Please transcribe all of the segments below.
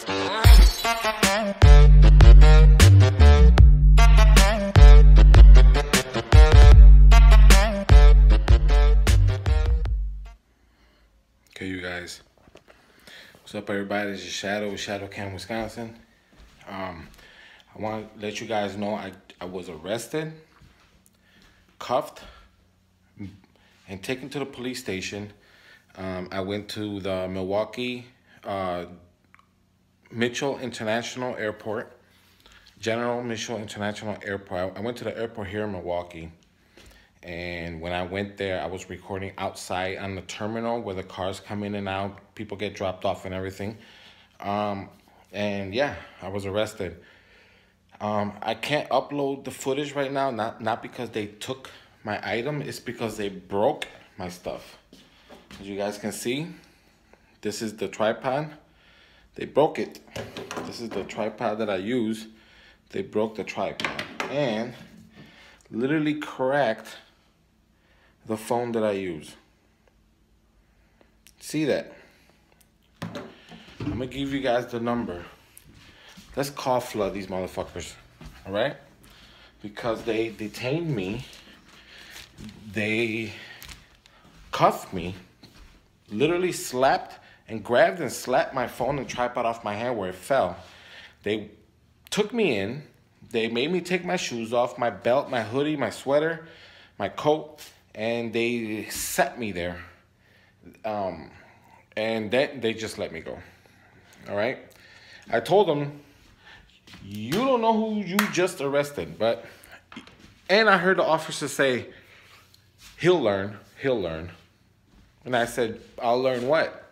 Okay, you guys. What's up, everybody? This is Shadow with Shadow Cam, Wisconsin. I want to let you guys know I was arrested, cuffed, and taken to the police station. I went to the Milwaukee Mitchell International Airport, General Mitchell International Airport. I went to the airport here in Milwaukee. And when I went there, I was recording outside on the terminal where the cars come in and out. People get dropped off and everything. And yeah, I was arrested. I can't upload the footage right now, not because they took my item. It's because they broke my stuff. As you guys can see, this is the tripod. They broke it. This is the tripod that I use. They broke the tripod and literally cracked the phone that I use. See that? I'm gonna give you guys the number. Let's call flood these motherfuckers, all right? Because they detained me, they cuffed me, literally slapped and grabbed and slapped my phone and tripod off my hand where it fell. They took me in, they made me take my shoes off, my belt, my hoodie, my sweater, my coat, and they set me there. And then they just let me go. All right? I told them, you don't know who you just arrested, and I heard the officer say, he'll learn. And I said, I'll learn what?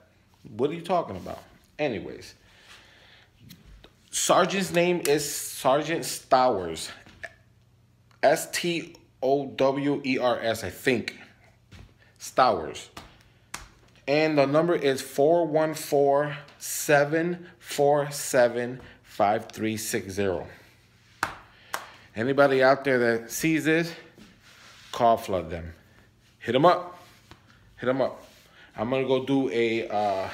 What are you talking about? Anyways, Sergeant's name is Sergeant Stowers. Stowers, I think. Stowers. And the number is 414-747-5360. Anybody out there that sees this, call flood them. Hit them up. Hit them up. I'm going to go do a,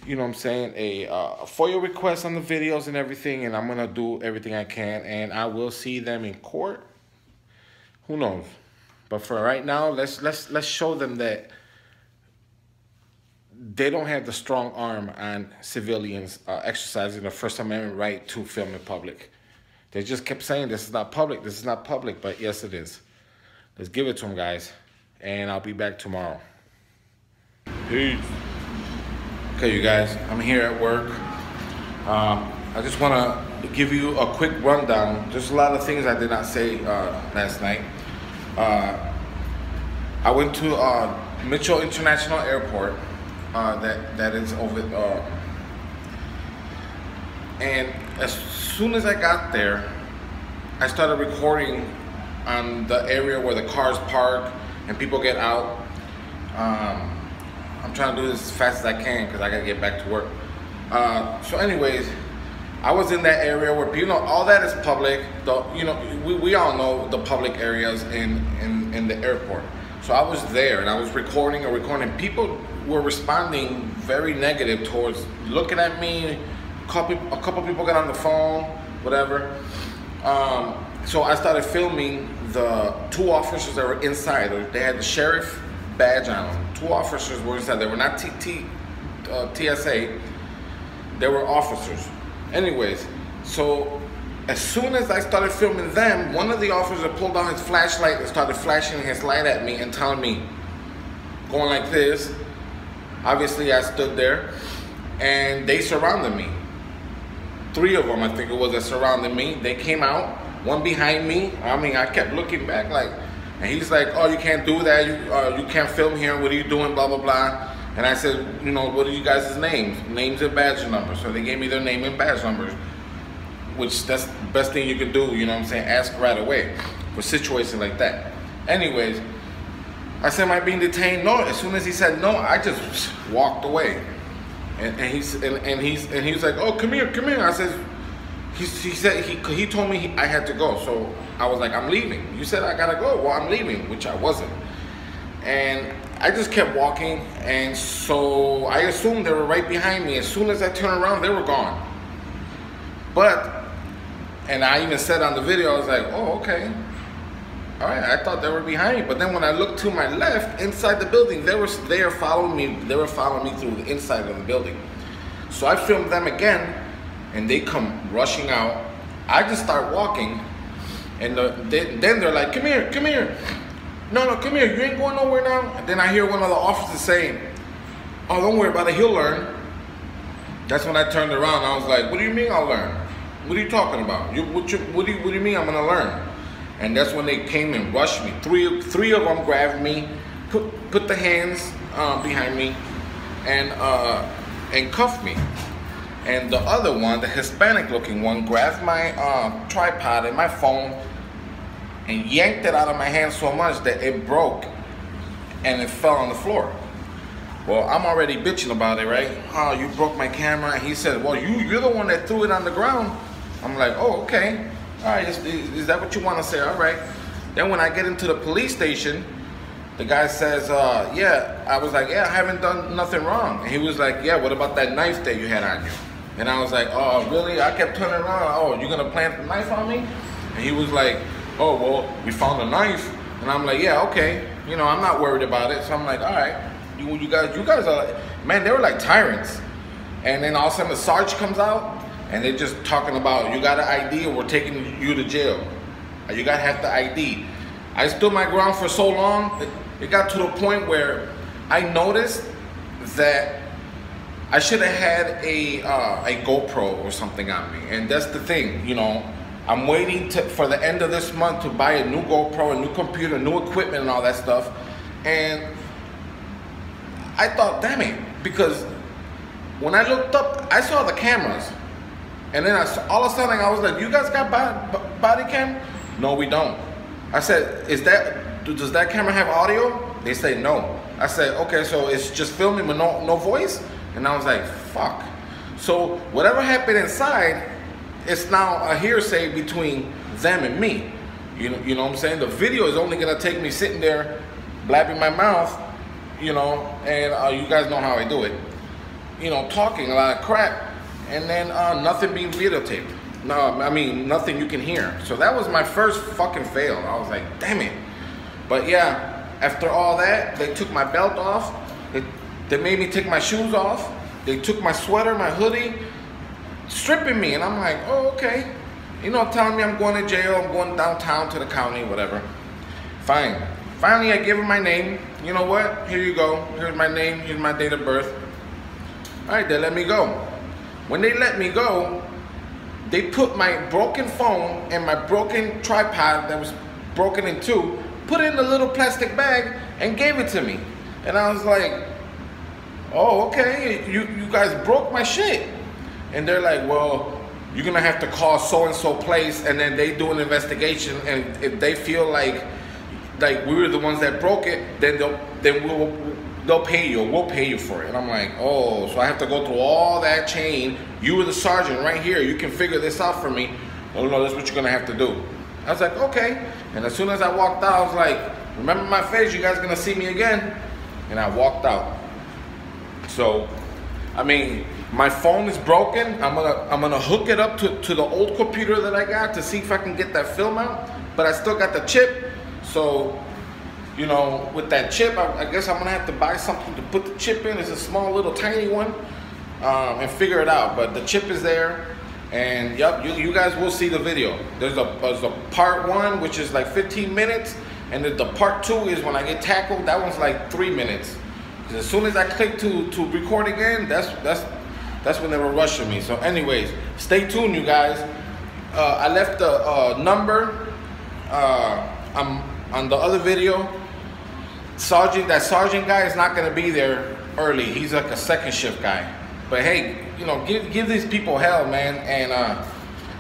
you know what I'm saying, a FOIA request on the videos and everything, and I'm going to do everything I can, and I will see them in court. Who knows? But for right now, let's show them that they don't have the strong arm on civilians exercising the First Amendment right to film in public. They just kept saying, this is not public, this is not public, but yes, it is. Let's give it to them, guys, and I'll be back tomorrow. Peace. Okay, you guys, I'm here at work. I just want to give you a quick rundown. There's a lot of things I did not say last night. I went to Mitchell International Airport. That is over. And as soon as I got there, I started recording on the area where the cars park and people get out. I'm trying to do this as fast as I can because I gotta get back to work. So anyways, I was in that area where, you know, all that is public. You know, we all know the public areas in the airport. So I was there and I was recording. People were responding very negative towards looking at me. A couple people got on the phone, whatever. So I started filming the two officers that were inside. They had the sheriff badge on them. Two officers were inside. They were not TSA. They were officers. Anyways, so as soon as I started filming them, one of the officers pulled out his flashlight and started flashing his light at me and telling me, going like this. Obviously, I stood there, and they surrounded me. 3 of them, I think it was, that surrounded me. They came out, one behind me. I mean, I kept looking back like, and he's like, oh, you can't do that. You can't film here. What are you doing? Blah, blah, blah. And I said, you know, what are you guys' names? Names and badge numbers. So they gave me their name and badge numbers, which that's the best thing you can do, you know what I'm saying? Ask right away for situations like that. Anyways, I said, am I being detained? No. As soon as he said no, I just walked away. And he's like, oh, come here. I said, he told me I had to go. So I was like, I'm leaving. You said I gotta go. Well, I'm leaving, which I wasn't. And I just kept walking, and so I assumed they were right behind me. As soon as I turned around, they were gone. But, and I even said on the video, I was like, oh, okay. All right, I thought they were behind me. But then when I looked to my left, inside the building, they were following me. They were following me through the inside of the building. So I filmed them again, and they come rushing out. I just start walking, and then they're like, come here, come here. No, come here, you ain't going nowhere now. And then I hear one of the officers saying, oh, don't worry about it, he'll learn. That's when I turned around. I was like, what do you mean I'll learn? What are you talking about? What do you mean I'm gonna learn? And that's when they came and rushed me. Three of them grabbed me, put the hands behind me, and cuffed me. And the other one, the Hispanic looking one, grabbed my tripod and my phone and yanked it out of my hand so much that it broke and it fell on the floor. Well, I'm already bitching about it, right? Oh, you broke my camera. And he said, well, you're the one that threw it on the ground. I'm like, oh, okay. All right, is that what you want to say? All right. Then when I get into the police station, the guy says, yeah. I was like, yeah, I haven't done nothing wrong. And he was like, yeah, what about that knife that you had on you? And I was like, oh, really? I kept turning around. Oh, you gonna plant the knife on me? And he was like, oh, well, we found a knife. And I'm like, yeah, okay. You know, I'm not worried about it. So I'm like, all right, you guys are, man, they were like tyrants. And then all of a sudden the sergeant comes out and they're just talking about, you got an ID or we're taking you to jail. You gotta have the ID. I stood my ground for so long, it got to the point where I noticed that I should have had a GoPro or something on me. And that's the thing, you know, I'm waiting for the end of this month to buy a new GoPro, a new computer, new equipment and all that stuff. And I thought, damn it, because when I looked up, I saw the cameras. And then all of a sudden I was like, you guys got body cam? No, we don't. I said, does that camera have audio? They say no. I said, okay, so it's just filming with no voice? And I was like, fuck. So whatever happened inside, it's now a hearsay between them and me. You know what I'm saying? The video is only gonna take me sitting there blabbing my mouth, you know, and you guys know how I do it. You know, talking a lot of crap, and then nothing being videotaped. No, I mean, nothing you can hear. So that was my first fucking fail. I was like, damn it. But yeah, after all that, they took my belt off. They made me take my shoes off. They took my sweater, my hoodie, stripping me. And I'm like, oh, okay. You know, telling me I'm going to jail, I'm going downtown to the county, whatever. Fine. Finally, I give them my name. You know what? Here you go. Here's my name. Here's my date of birth. All right, they let me go. When they let me go, they put my broken phone and my broken tripod that was broken in two, put it in a little plastic bag and gave it to me. And I was like, oh, okay, you guys broke my shit. And they're like, well, you're gonna have to call so-and-so place, and then they do an investigation, and if they feel like we were the ones that broke it, then they'll pay you, or we'll pay you for it. And I'm like, oh, so I have to go through all that chain. You were the sergeant right here. You can figure this out for me. Oh no, that's what you're gonna have to do. I was like, okay. And as soon as I walked out, I was like, remember my face, you guys gonna see me again. And I walked out. So, I mean, my phone is broken. I'm gonna hook it up to the old computer that I got to see if I can get that film out. But I still got the chip. So, you know, with that chip, I guess I'm gonna have to buy something to put the chip in. It's a small little tiny one, and figure it out. But the chip is there, and yep, you guys will see the video. There's a part one, which is like 15 minutes, and the part two is when I get tackled. That one's like 3 minutes. As soon as I click to record again, that's when they were rushing me. So anyways, stay tuned, you guys. I left the number on the other video. That sergeant guy is not gonna be there early. He's like a second shift guy. But hey, you know, give these people hell, man. And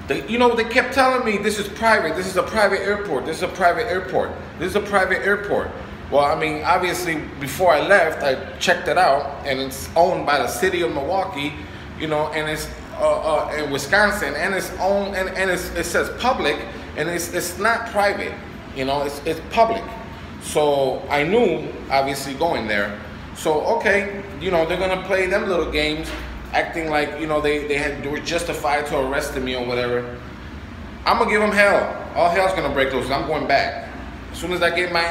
they kept telling me this is private. This is a private airport. This is a private airport. This is a private airport. Well, I mean, obviously, before I left, I checked it out, and it's owned by the city of Milwaukee, you know, and it's in Wisconsin, and it's owned, and it says public, and it's not private, you know, it's public. So I knew, obviously, going there. So okay, you know, they're gonna play them little games, acting like, you know, they were justified to arresting me or whatever. I'm gonna give them hell. All hell's gonna break loose. I'm going back. As soon as I get my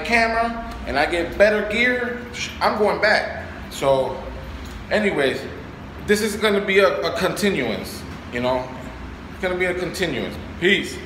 camera and I get better gear, I'm going back. So, anyways, this is gonna be a continuance. You know, it's gonna be a continuance. Peace.